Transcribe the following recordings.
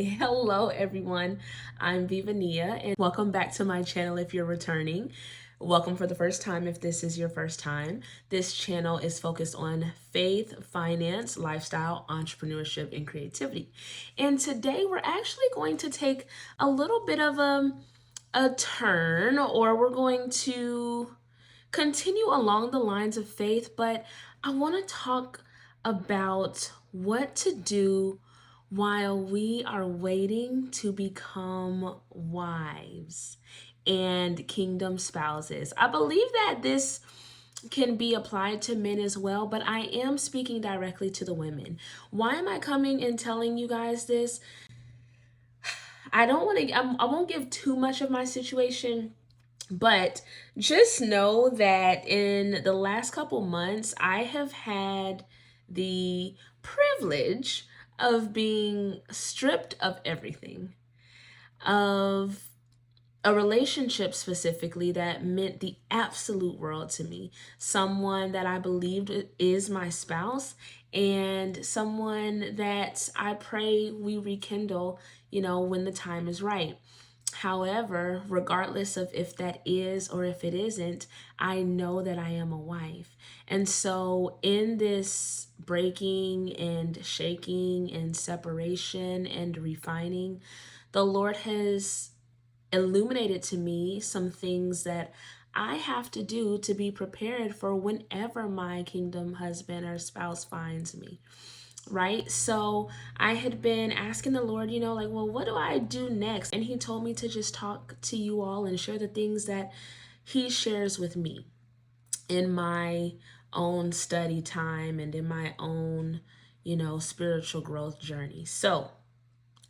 Hello everyone, I'm Vivania and welcome back to my channel if you're returning. Welcome for the first time if this is your first time. This channel is focused on faith, finance, lifestyle, entrepreneurship, and creativity. And today we're actually going to take a little bit of a turn, or we're going to continue along the lines of faith, but I want to talk about what to do while we are waiting to become wives and kingdom spouses. I believe that this can be applied to men as well, but I am speaking directly to the women. Why am I coming and telling you guys this? I don't want to, I won't give too much of my situation, but just know that in the last couple months, I have had the privilege of being stripped of everything, of a relationship specifically that meant the absolute world to me. Someone that I believed is my spouse, and someone that I pray we rekindle, when the time is right. However, regardless of if that is or if it isn't, I know that I am a wife. And so, in this breaking and shaking and separation and refining, the Lord has illuminated to me some things that I have to do to be prepared for whenever my kingdom husband or spouse finds me. Right? So I had been asking the Lord, like, well, what do I do next? And He told me to just talk to you all and share the things that He shares with me in my own study time and in my own, spiritual growth journey. So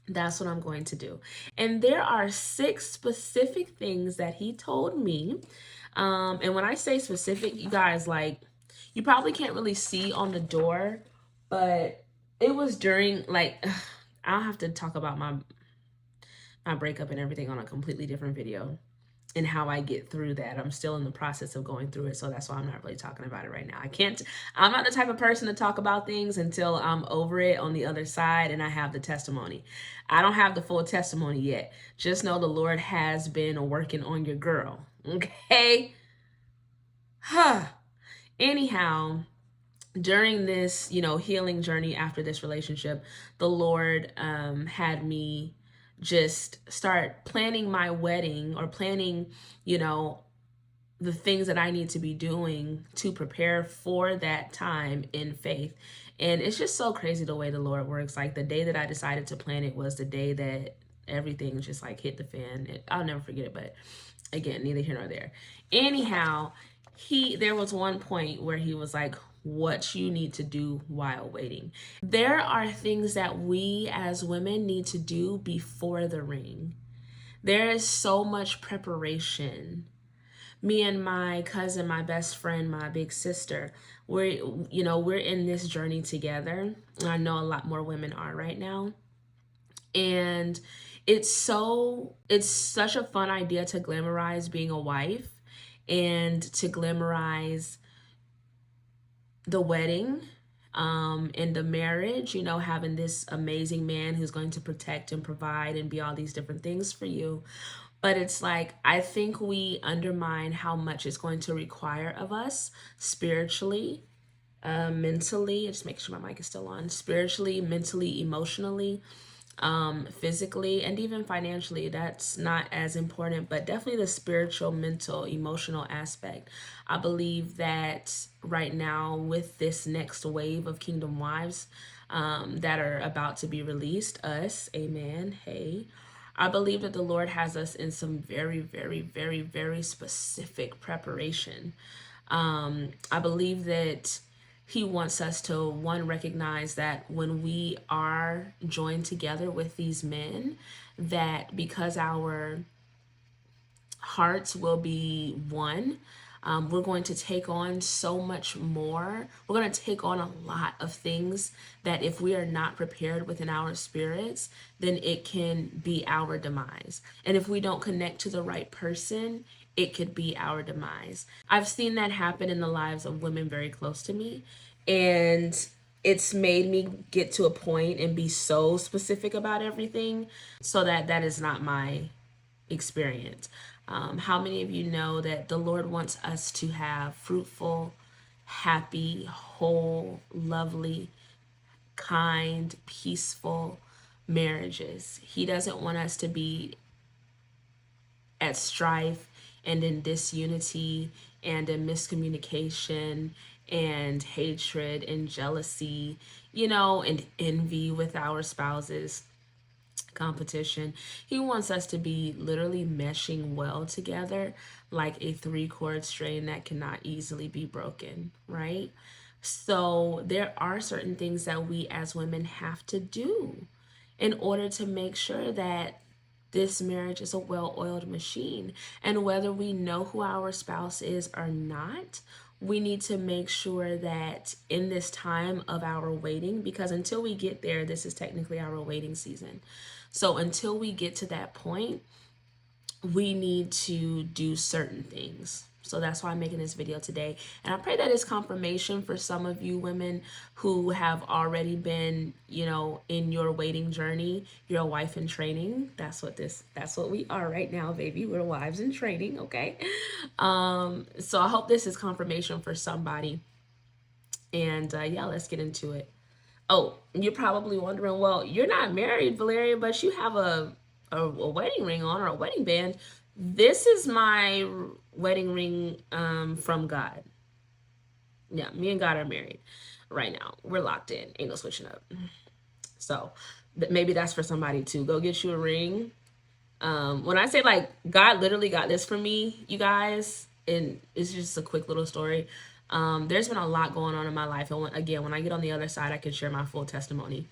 that's what I'm going to do. And there are 6 specific things that He told me. And when I say specific, you guys, like, you probably can't really see on the door, but it was during, like, I'll have to talk about my breakup and everything on a completely different video and how I get through that. I'm still in the process of going through it, so that's why I'm not really talking about it right now. I'm not the type of person to talk about things until I'm over it on the other side and I have the testimony. I don't have the full testimony yet. Just know the Lord has been working on your girl, okay? Anyhow, during this, healing journey after this relationship, the Lord had me just start planning my wedding, or planning, the things that I need to be doing to prepare for that time in faith. And it's just so crazy the way the Lord works. Like, the day that I decided to plan it was the day that everything just like hit the fan. I'll never forget it, but again, neither here nor there. Anyhow, there was one point where He was like, what you need to do while waiting. There are things that we as women need to do before the ring. There is so much preparation. Me and my cousin, my best friend, my big sister, we're in this journey together. I know a lot more women are right now. And it's such a fun idea to glamorize being a wife and to glamorize the wedding and the marriage, having this amazing man who's going to protect and provide and be all these different things for you. But it's like, I think we undermine how much it's going to require of us spiritually, mentally. Just make sure my mic is still on. Spiritually, mentally, emotionally, physically, and even financially. That's not as important, but definitely the spiritual, mental, emotional aspect. I believe that right now, with this next wave of Kingdom Wives that are about to be released, us, amen, hey, I believe that the Lord has us in some very, very, very, very specific preparation. I believe that He wants us to, one, recognize that when we are joined together with these men, that because our hearts will be one, we're going to take on so much more. We're going to take on a lot of things that if we are not prepared within our spirits, then it can be our demise. And if we don't connect to the right person, it could be our demise. I've seen that happen in the lives of women very close to me. And it's made me get to a point and be so specific about everything, so that is not my experience. How many of you know that the Lord wants us to have fruitful, happy, whole, lovely, kind, peaceful marriages? He doesn't want us to be at strife and in disunity and in miscommunication and hatred and jealousy, and envy with our spouses, competition. He wants us to be literally meshing well together like a three-chord string that cannot easily be broken, right? So there are certain things that we as women have to do in order to make sure that this marriage is a well-oiled machine. And whether we know who our spouse is or not, we need to make sure that in this time of our waiting, because until we get there, this is technically our waiting season. So until we get to that point, we need to do certain things. So that's why I'm making this video today. And I pray that it's confirmation for some of you women who have already been, in your waiting journey. You're a wife in training. That's what we are right now, baby. We're wives in training, okay? So I hope this is confirmation for somebody. And yeah, let's get into it. Oh, you're probably wondering, well, you're not married, Valeria, but you have a wedding ring on, or a wedding band. This is my wedding ring from God. Yeah, me and God are married right now. We're locked in. Ain't no switching up. So maybe that's for somebody too. Go get you a ring. When I say, like, God literally got this for me, you guys, and it's just a quick little story. There's been a lot going on in my life. And when I get on the other side, I can share my full testimony.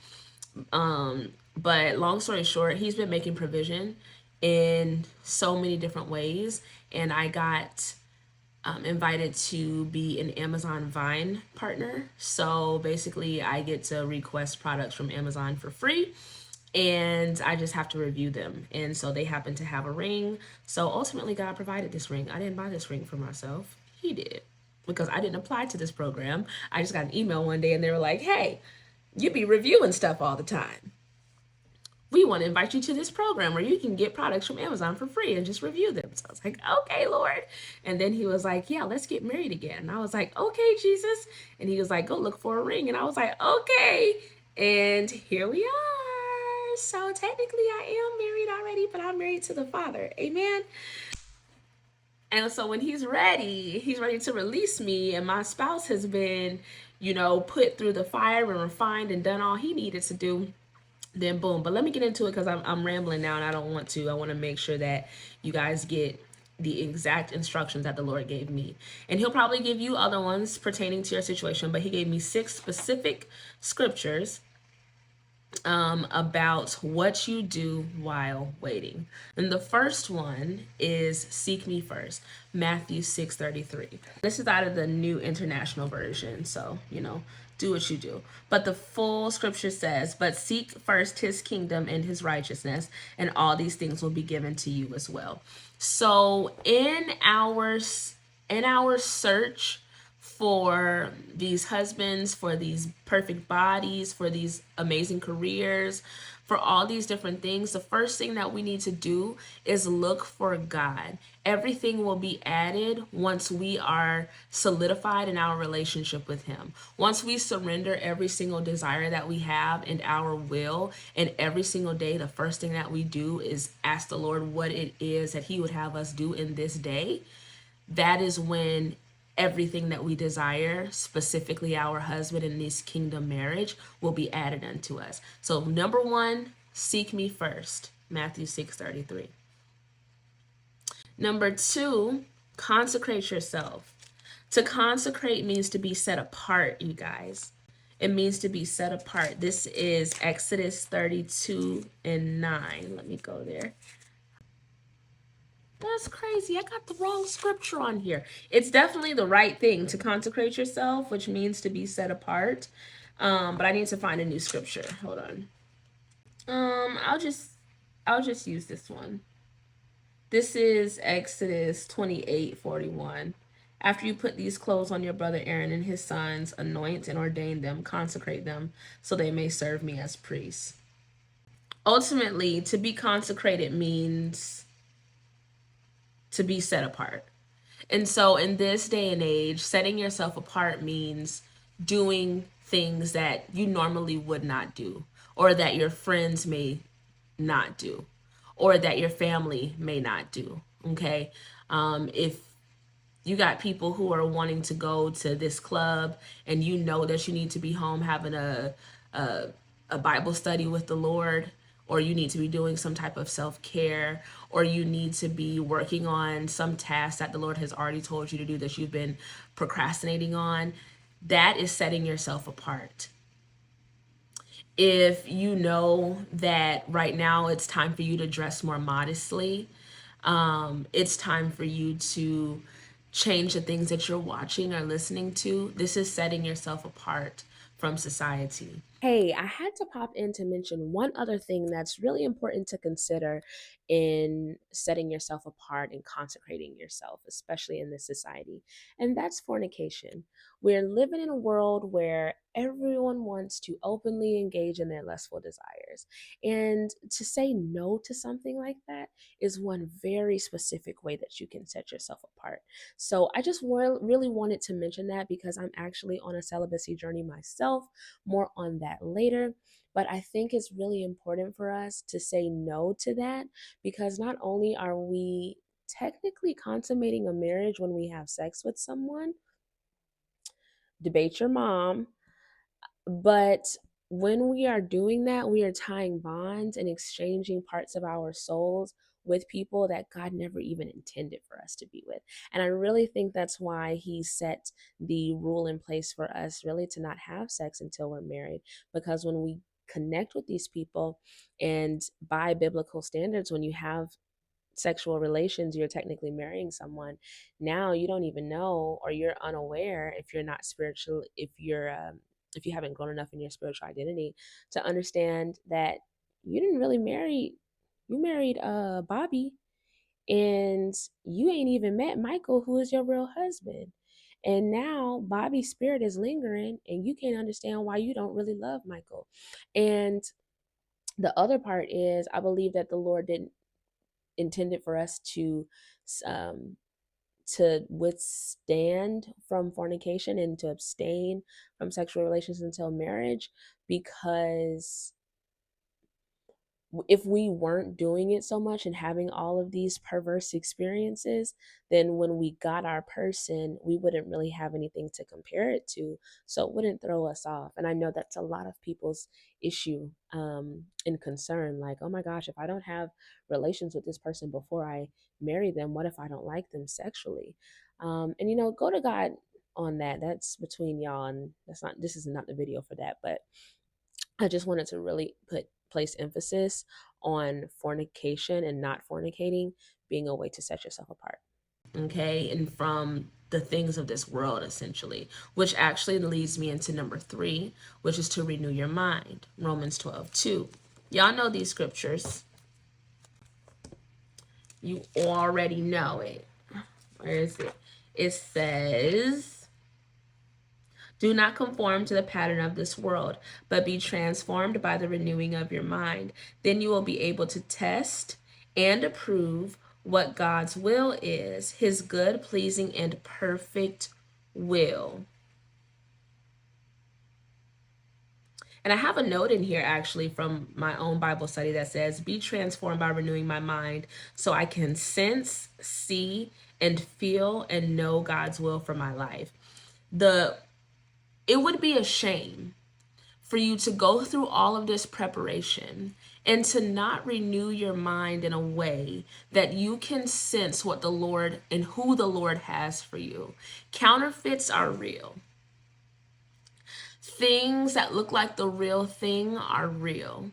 But long story short, he's been making provision in so many different ways. And I got invited to be an Amazon Vine partner. So basically, I get to request products from Amazon for free, and I just have to review them. And so they happen to have a ring. So ultimately, God provided this ring. I didn't buy this ring for myself. He did, because I didn't apply to this program. I just got an email one day and they were like, hey, you be reviewing stuff all the time. We want to invite you to this program where you can get products from Amazon for free and just review them. So I was like, okay, Lord. And then he was like, yeah, let's get married again. And I was like, okay, Jesus. And he was like, go look for a ring. And I was like, okay. And here we are. So technically I am married already, but I'm married to the Father. Amen. And so when he's ready to release me, and my spouse has been, put through the fire and refined and done all he needed to do, then boom. But let me get into it, because I'm rambling now and I don't want to. I want to make sure that you guys get the exact instructions that the Lord gave me. And he'll probably give you other ones pertaining to your situation, but he gave me 6 specific scriptures about what you do while waiting. And the first one is seek me first, Matthew 6:33. This is out of the New International Version, so do what you do. But the full scripture says, but seek first his kingdom and his righteousness, and all these things will be given to you as well. So in our search for these husbands, for these perfect bodies, for these amazing careers, for all these different things, the first thing that we need to do is look for God. Everything will be added once we are solidified in our relationship with him. Once we surrender every single desire that we have and our will, and every single day, the first thing that we do is ask the Lord what it is that he would have us do in this day. That is when everything that we desire, specifically our husband in this kingdom marriage, will be added unto us. So number 1, seek me first, Matthew 6:33. Number 2, consecrate yourself. To consecrate means to be set apart, you guys. It means to be set apart. This is Exodus 32:9. Let me go there. That's crazy. I got the wrong scripture on here. It's definitely the right thing to consecrate yourself, which means to be set apart. But I need to find a new scripture. Hold on. I'll just use this one. This is Exodus 28:41. After you put these clothes on your brother Aaron and his sons, anoint and ordain them, consecrate them, so they may serve me as priests. Ultimately, to be consecrated means to be set apart. And so, in this day and age, setting yourself apart means doing things that you normally would not do, or that your friends may not do, or that your family may not do. Okay. If you got people who are wanting to go to this club and you know that you need to be home having a, a Bible study with the Lord, or you need to be doing some type of self-care, or you need to be working on some task that the Lord has already told you to do that you've been procrastinating on, that is setting yourself apart. If you know that right now it's time for you to dress more modestly, it's time for you to change the things that you're watching or listening to. This is setting yourself apart from society. Hey, I had to pop in to mention one other thing that's really important to consider in setting yourself apart and consecrating yourself, especially in this society, and that's fornication. We're living in a world where everyone wants to openly engage in their lustful desires. And to say no to something like that is one very specific way that you can set yourself apart. So I just really wanted to mention that because I'm actually on a celibacy journey myself. More on that later. But I think it's really important for us to say no to that, because not only are we technically consummating a marriage when we have sex with someone, debate your mom, but when we are doing that, we are tying bonds and exchanging parts of our souls with people that God never even intended for us to be with. And I really think that's why He set the rule in place for us really to not have sex until we're married. Because when we connect with these people, and by biblical standards, when you have sexual relations, you're technically marrying someone. Now you don't even know, or you're unaware, if you're not spiritual, if you haven't grown enough in your spiritual identity to understand that you didn't really marry, you married Bobby, and you ain't even met Michael, who is your real husband. And now Bobby's spirit is lingering, and you can't understand why you don't really love Michael. And the other part is, I believe that the Lord didn't intended for us um, to withstand from fornication and to abstain from sexual relations until marriage, because if we weren't doing it so much and having all of these perverse experiences, then when we got our person, we wouldn't really have anything to compare it to. So it wouldn't throw us off. And I know that's a lot of people's issue and concern. Like, oh my gosh, if I don't have relations with this person before I marry them, what if I don't like them sexually? And, go to God on that. That's between y'all. And this is not the video for that. But I just wanted to really place emphasis on fornication and not fornicating being a way to set yourself apart. Okay, and from the things of this world, essentially, which actually leads me into number 3, which is to renew your mind. Romans 12:2. Y'all know these scriptures. You already know it. Where is it? It says, do not conform to the pattern of this world, but be transformed by the renewing of your mind. Then you will be able to test and approve what God's will is, His good, pleasing, and perfect will. And I have a note in here actually from my own Bible study that says, be transformed by renewing my mind so I can sense, see, and feel and know God's will for my life. It would be a shame for you to go through all of this preparation and to not renew your mind in a way that you can sense what the Lord and who the Lord has for you. Counterfeits are real. Things that look like the real thing are real.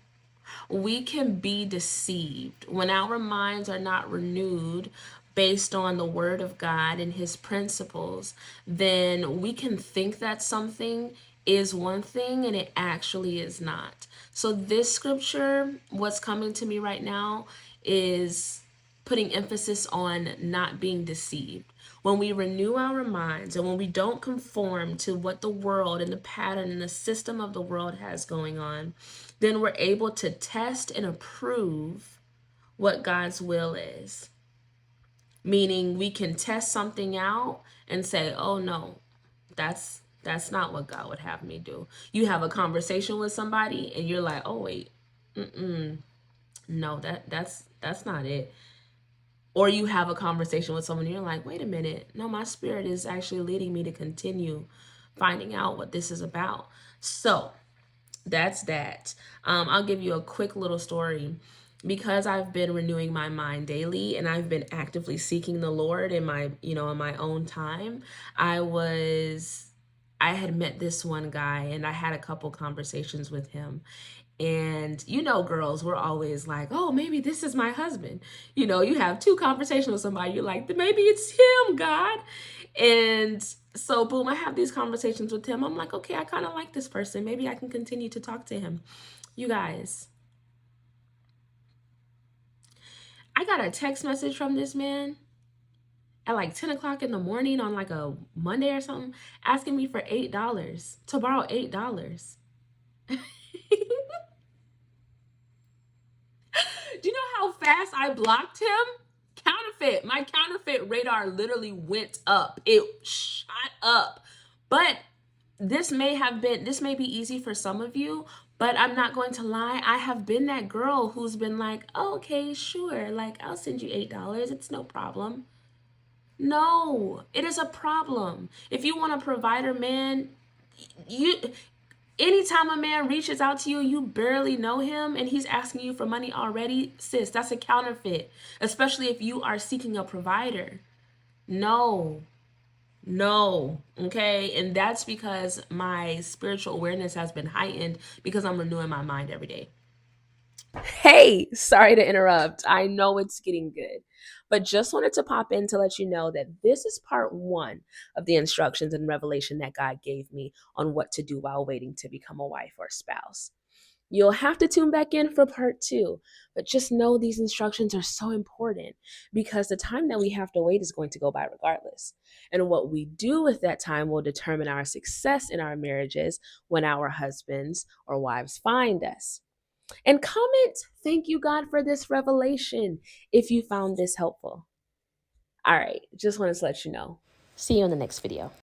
We can be deceived when our minds are not renewed based on the Word of God and His principles. Then we can think that something is one thing and it actually is not. So this scripture, what's coming to me right now, is putting emphasis on not being deceived. When we renew our minds and when we don't conform to what the world and the pattern and the system of the world has going on, then we're able to test and approve what God's will is. Meaning we can test something out and say, "Oh no, that's not what God would have me do." You have a conversation with somebody and you're like, "Oh wait, no, that's not it." Or you have a conversation with someone and you're like, "Wait a minute, no, my spirit is actually leading me to continue finding out what this is about." So that's that. I'll give you a quick little story. Because I've been renewing my mind daily and I've been actively seeking the Lord in my, in my own time, I had met this one guy and I had a couple conversations with him. And girls, we're always like, "Oh, maybe this is my husband." You have two conversations with somebody, you're like, "Maybe it's him, God." And so, boom, I have these conversations with him. I'm like, "Okay, I kind of like this person. Maybe I can continue to talk to him." You guys, I got a text message from this man at like 10 o'clock in the morning on like a Monday or something, asking me for $8 to borrow $8. Do you know how fast I blocked him? Counterfeit. My counterfeit radar literally went up. It shot up. But this may be easy for some of you, but I'm not going to lie. I have been that girl who's been like, "Oh, okay, sure. Like, I'll send you $8. It's no problem." No, it is a problem. If you want a provider, man, you anytime a man reaches out to you, you barely know him and he's asking you for money already, sis, that's a counterfeit, especially if you are seeking a provider. No, no, okay? And that's because my spiritual awareness has been heightened because I'm renewing my mind every day. Hey, sorry to interrupt. I know it's getting good, but just wanted to pop in to let you know that this is part one of the instructions and revelation that God gave me on what to do while waiting to become a wife or spouse. You'll have to tune back in for part two, but just know these instructions are so important because the time that we have to wait is going to go by regardless. And what we do with that time will determine our success in our marriages when our husbands or wives find us. And comment, "Thank you, God, for this revelation," if you found this helpful. All right, just wanted to let you know. See you in the next video.